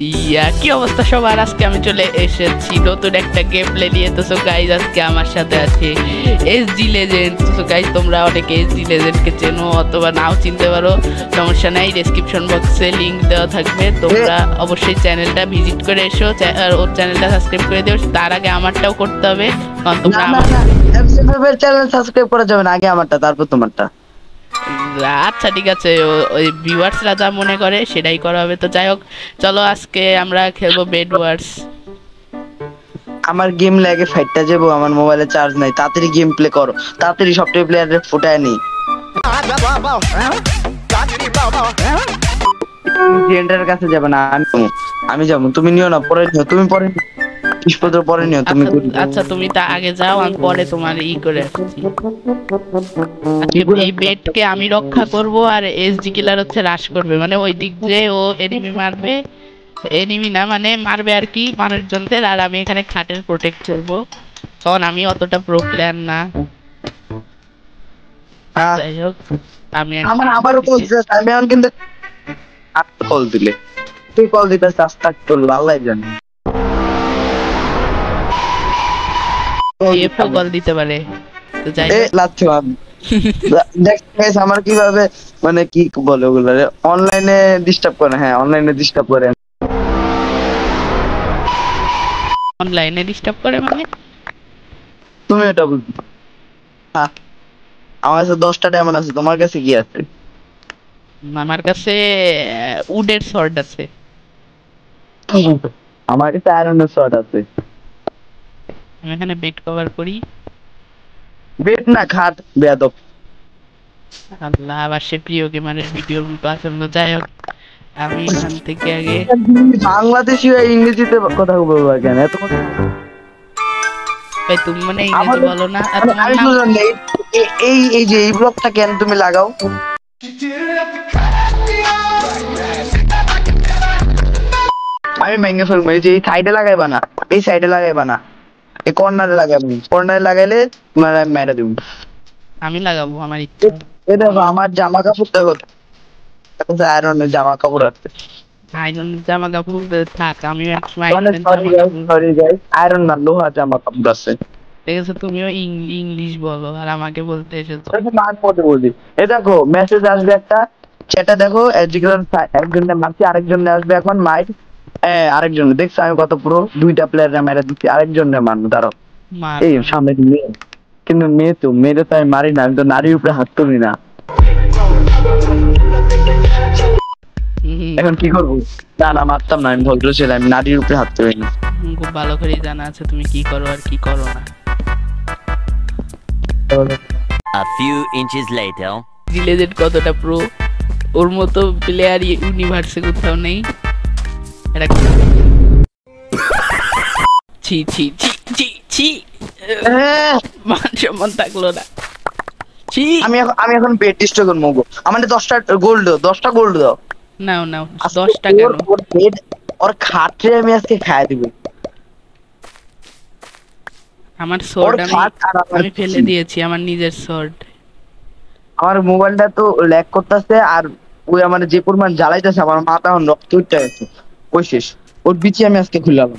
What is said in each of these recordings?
কি অবস্থা সবার, আজকে আমি চলে এসেছি নতুন একটা গেম প্লে নিয়ে। তো সো গাইজ আজকে আমার সাথে আছে এসজি লেজেন্ড। তো গাইজ তোমরা অনেকে এসজি লেজেন্ডকে চেনো অথবা নাও চিনতে পারো, সমস্যা নাই, ডেসক্রিপশন বক্সে লিংক দেওয়া থাকবে। তোমরা অবশ্যই চ্যানেলটা ভিজিট করে এসো আর ওর চ্যানেলটা সাবস্ক্রাইব করে দিও। তার আগে আমারটাও করতে হবে, কারণ তোমরা এমসিএফের চ্যানেল সাবস্ক্রাইব করা যাবে না, আগে আমারটা তারপর তোমারটা। আচ্ছা ঠিক আছে, ওই ভিউয়ার্সরা যা মনে করে সেটাই করা হবে। তো যাই হোক, চলো আজকে আমরা খেলবো বেড ওয়ার্স। আমার গেম লাগে ফাইটটা যাবো, আমার মোবাইলে চার্জ নাই, তাড়াতাড়ি গেম প্লে করো, তাড়াতাড়ি সফটওয়্যার প্লেয়ারে ফুটায় নেই। জেন্ডারের কাছে যাবে না, আমি যাবো, তুমি নিও না, পরে নিও, তুমি পরে জিনিসপত্র পরে নিও তুমি। আচ্ছা তুমি তা আগে যাও, আমি পরে তোমার করে আসছি। এই বেডকে আমি রক্ষা করব আর এসডি কিলার হচ্ছে রাশ করবে, মানে ওই দিক দিয়ে ও এনিমি মারবে, এনিমি না মানে মারবে আর কি মানুষজনদের, আর আমি এখানে খাটের প্রোটেক্ট করবো, কারণ আমি অতটা প্রো প্লেয়ার না। যাই হোক আমি আবারও বলছি, আমি এখন কিন্তু কল দিলে তুই কল দিতে রাস্তা চললো, আল্লাহ জানে এফও কল দিতে পারে। তো যাই দেখ আমার কিভাবে মানে কি বলে ওগুলো অনলাইনে ডিস্টার্ব করে। হ্যাঁ অনলাইনে ডিস্টার্ব করে, অনলাইনে ডিস্টার্ব করে মানে তুমি এটা বুঝছো? হ্যাঁ আমার কাছে 10টা ডায়মন্ড আছে, তোমার কাছে কি আছে? আমার কাছে উডের শর্ট আছে। আমার কাছে আয়রনের শর্ট আছে। আমি এখানে বেড কভার করি। বেড না খাট বেয়াদব। আল্লাহ, আবার সে প্রিয় গেমারের ভিডিও পছন্দ। যাই হোক আমি এখান থেকে আগে বাংলাদেশি হয়ে ইংরেজিতে কথা বলবো কেন? এত ভাই তুমি মানে ইংরেজি বলো না, আর তোমার আমি নাম বুঝলাম না, এই এই যে এই ব্লকটা কেন তুমি লাগাও? আমি ভেঙে ফেলবো, এই যে এই সাইডে লাগাইবা না, এই সাইডে লাগাইবা না, এই কর্নারে লাগাবো, কর্নারে লাগাইলে তোমার আমি মেরে দেবো। আমি লাগাবো আমার ইচ্ছা। এই দেখো আমার জামা কাপড় দেখো, এখন আয়রনের জামা কাপড় আছে। আয়রনের জামা কাপড় থাক, আমি একসময় আয়রন না লোহা জামা কাপড় আছে। ঠিক আছে, তুমিও ইংলিশ বলো আর আমাকে বলতে এসেছো। বলি এই দেখো মেসেজ আসবে একটা, সেটা দেখো একজনের মারছি, আরেকজনের আসবে এখন মাইক, আরেকজন দেখছো আমি কত পুরো 2টা প্লেয়ার মেরে দিচ্ছি, আরেকজনের মারবো দাঁড়াও। এই সামনে মেয়ে, কিন্তু মেয়ে তো মেয়েরে তো আমি মারি না, আমি তো নারীর উপরে হাত তুলি না। এখন কি করবো? না না মারতাম না, আমি ভদ্র ছিলাম, আমি নারীর উপরে হাত তুলি না। খুব ভালো করে জানা আছে তুমি কি করো আর কি করো না। A few inches later. রিলেজেড কতটা প্রো, ওর মতো প্লেয়ার ইউনিভার্সে কোথাও নেই। এটা ছি ছি ছি ছি ছি, মান সম্মান থাকলো না। ছি আমি এখন বেড ডিস্ট্রয় করবো, আমাদের 10টা গোল্ড দাও। নাও নাও 10টা কেন? ওর খাটে আমি আজকে খাইয়ে দিব। আমার শর্ট আমি ফেলে দিয়েছি, আমার নিজের শর্ট। আমার মোবাইলটা তো ল্যাগ করতেছে, আর ওই আমার যে পরিমাণ জ্বালাইতেছে, আমার মাথা এখন রক্ত উঠতে গেছে, ওই শেষ। ওর বিচি আমি আজকে খুললাম।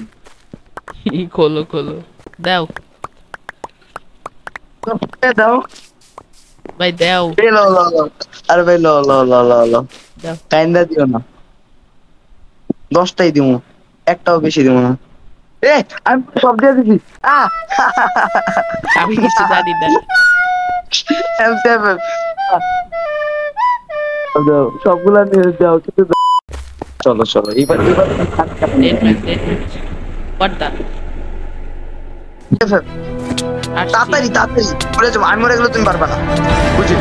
খোলো খোলো, দাও দাও ভাই দাও। আরে ভাই লো কাইন্দা দিও না, 10টাই দিব, একটাও বেশি দিব না। আমি সব দিয়ে দিছি, আমি কিছু জানি না। সবগুলা নিয়ে যাও, কিন্তু চলো চলো এবার তাড়াতাড়ি বলে যাবো, আমি মরে গেলে তুমি পারবা না, বুঝলি?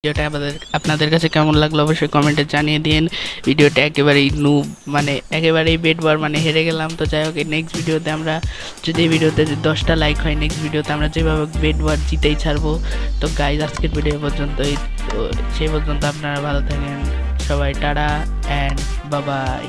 ভিডিওটা আপনাদের কাছে কেমন লাগলো অবশ্যই কমেন্টে জানিয়ে দিন। ভিডিওটা একেবারেই নুব, মানে একেবারেই বেড ওয়ার, মানে হেরে গেলাম। তো যাই হোক নেক্সট ভিডিওতে আমরা যদি এই ভিডিওতে 10টা লাইক হয়, নেক্সট ভিডিওতে আমরা যেভাবে বেড ওয়ার জিতেই ছাড়বো। তো গাইজ আজকের ভিডিও পর্যন্তই, তো সেই পর্যন্ত আপনারা ভালো থাকেন সবাই, টাটা অ্যান্ড বাবাই।